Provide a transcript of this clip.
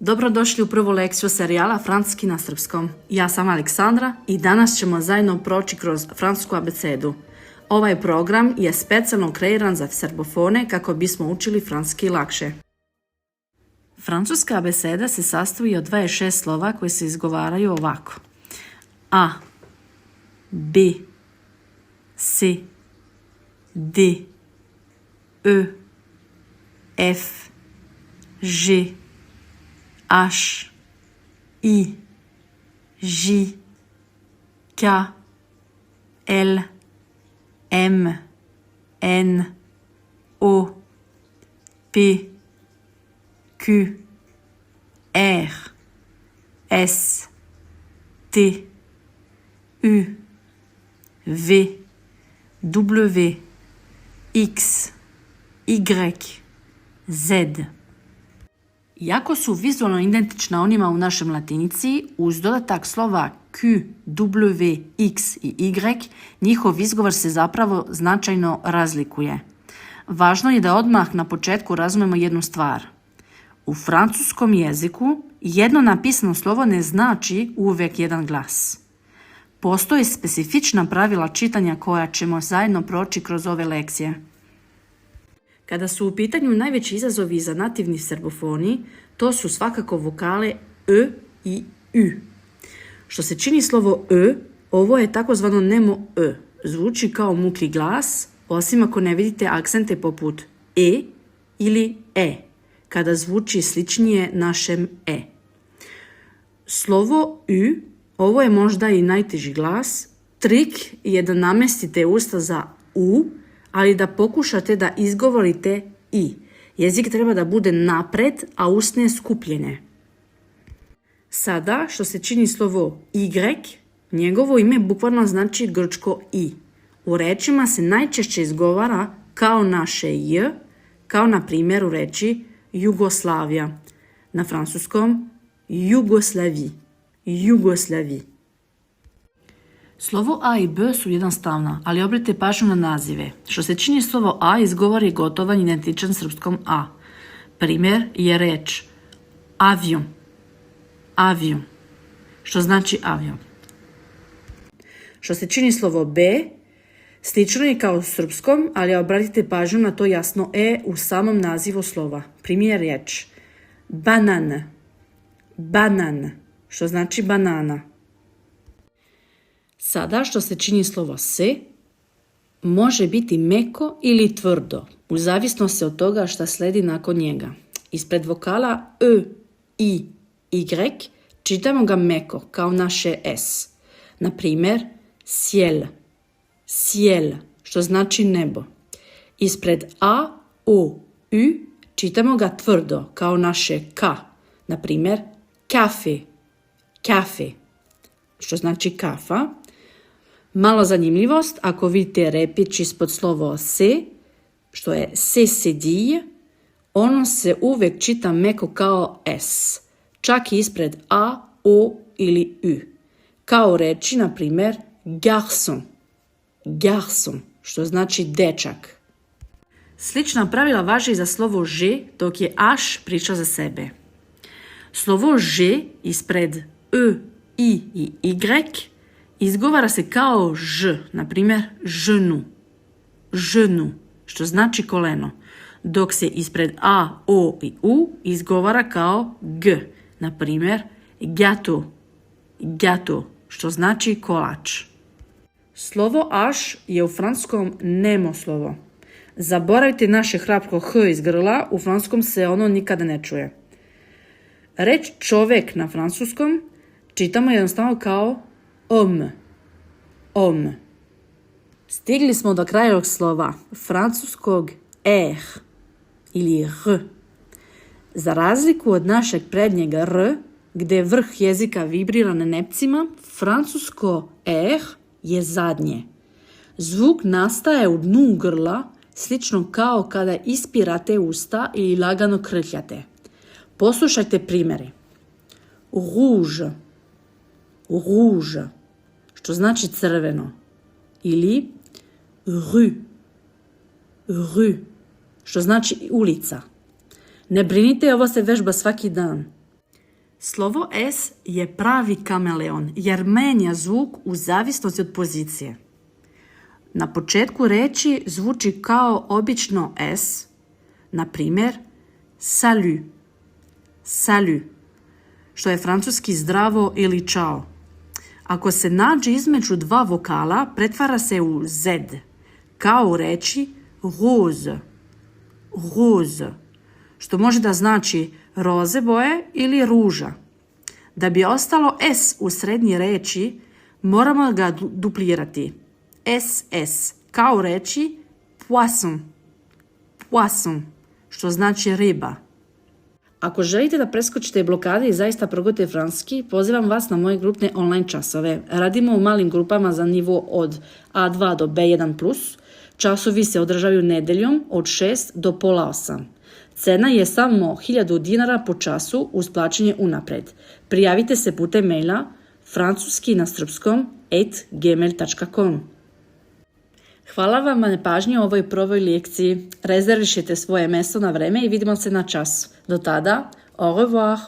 Dobrodošli u prvu lekciju serijala Francuski na srpskom. Ja sam Aleksandra i danas ćemo zajedno proći kroz francusku abecedu. Ovaj program je specijalno kreiran za serbofone kako bismo učili francuski lakše. Francuska abeceda se sastoji od 26 slova koji se izgovaraju ovako. A, B, C, D, E, F, G, H, I, J, K, L, M, N, O, P, Q, R, S, T, U, V, W, X, Y, Z. Iako su vizualno identična onima u našem latinici, uz dodatak slova Q, W, X i Y, njihov izgovor se zapravo značajno razlikuje. Važno je da odmah na početku razumemo jednu stvar. U francuskom jeziku jedno napisano slovo ne znači uvijek jedan glas. Postoje specifična pravila čitanja koja ćemo zajedno proći kroz ove lekcije. Kada su u pitanju najveći izazovi za nativni serbofoni, to su svakako vokale E i U. Što se čini slovo E, ovo je takozvano nemo E. Zvuči kao mukli glas, osim ako ne vidite akcente poput E ili E, kada zvuči sličnije našem E. Slovo U, ovo je možda i najteži glas. Trik je da namestite usta za U, ali da pokušate da izgovorite I. Jezik treba da bude napred, a usne skupljene. Sada, što se čini slovo Y, njegovo ime bukvalno znači grčko I. U rečima se najčešće izgovara kao naše J, kao na primjer u reči Jugoslavija. Na francuskom Jugoslavie. Jugoslavie. Slovo A i B su jednostavna, ali obratite pažnju na nazive. Što se čini slovo A izgovori gotovan identičan srpskom A. Primjer je reč avion. Avion. Što znači avion. Što se čini slovo B, slično je kao u srpskom, ali obratite pažnju na to jasno E u samom nazivu slova. Primjer je reč banan. Banan. Što znači banana. Sada, što se čini slovo se, može biti meko ili tvrdo, u zavisnosti od toga šta sledi nakon njega. Ispred vokala E, I, Y čitamo ga meko, kao naše S. Na primjer, ciel, ciel, što znači nebo. Ispred A, O, U čitamo ga tvrdo, kao naše K. Na primjer, kafe, kafe, što znači kafa. Malo zanimljivost, ako vidite repić ispod slovo se, što je se dit, ono se uvijek čita meko kao S, čak i ispred A, O ili U. Kao reći, na primjer, garçon, garçon, što znači dečak. Slična pravila važi za slovo Ž, dok je H priča za sebe. Slovo Ž ispred E, I i Y izgovara se kao Ž, na primjer ženu, ženu, što znači koleno, dok se ispred A, O i U izgovara kao G, na primjer gâteau, gâteau, što znači kolač. Slovo H je u francuskom nemo slovo. Zaboravite naše hrapko H iz grla, u francuskom se ono nikada ne čuje. Reč čovek na francuskom čitamo jednostavno kao homme, homme. Stigli smo do kraja ovog slova, francuskog R ili R. Za razliku od našeg prednjeg R, gde vrh jezika vibrira na nepcima, francusko R je zadnje. Zvuk nastaje u dnu grla, slično kao kada ispirate usta ili lagano krhljate. Poslušajte primjere. Rouge, rouge, što znači crveno. Ili rue, rue, što znači ulica. Ne brinite, ovo se vežba svaki dan. Slovo S je pravi kameleon jer menja zvuk u zavisnosti od pozicije. Na početku reči zvuči kao obično S, na primjer salut, salut, što je francuski zdravo ili čao. Ako se nađe između dva vokala, pretvara se u Z, kao u reči rose, rose, što može da znači roze boje ili ruža. Da bi ostalo S u srednji reči, moramo ga duplirati. SS, kao u reči poisson, poisson, što znači riba. Ako želite da preskočite blokade i zaista progovorite francuski, pozivam vas na moje grupne online časove. Radimo u malim grupama za nivo od A2 do B1+. Časovi se održavaju nedeljom od 6 do pola 8. Cena je samo 1000 dinara po času uz plaćanje unapred. Prijavite se putem maila francuski@gmail.com. Hvala vam na pažnji u ovoj prvoj lekciji. Rezervišite svoje mesto na vreme i vidimo se na čas. Do tada, au revoir!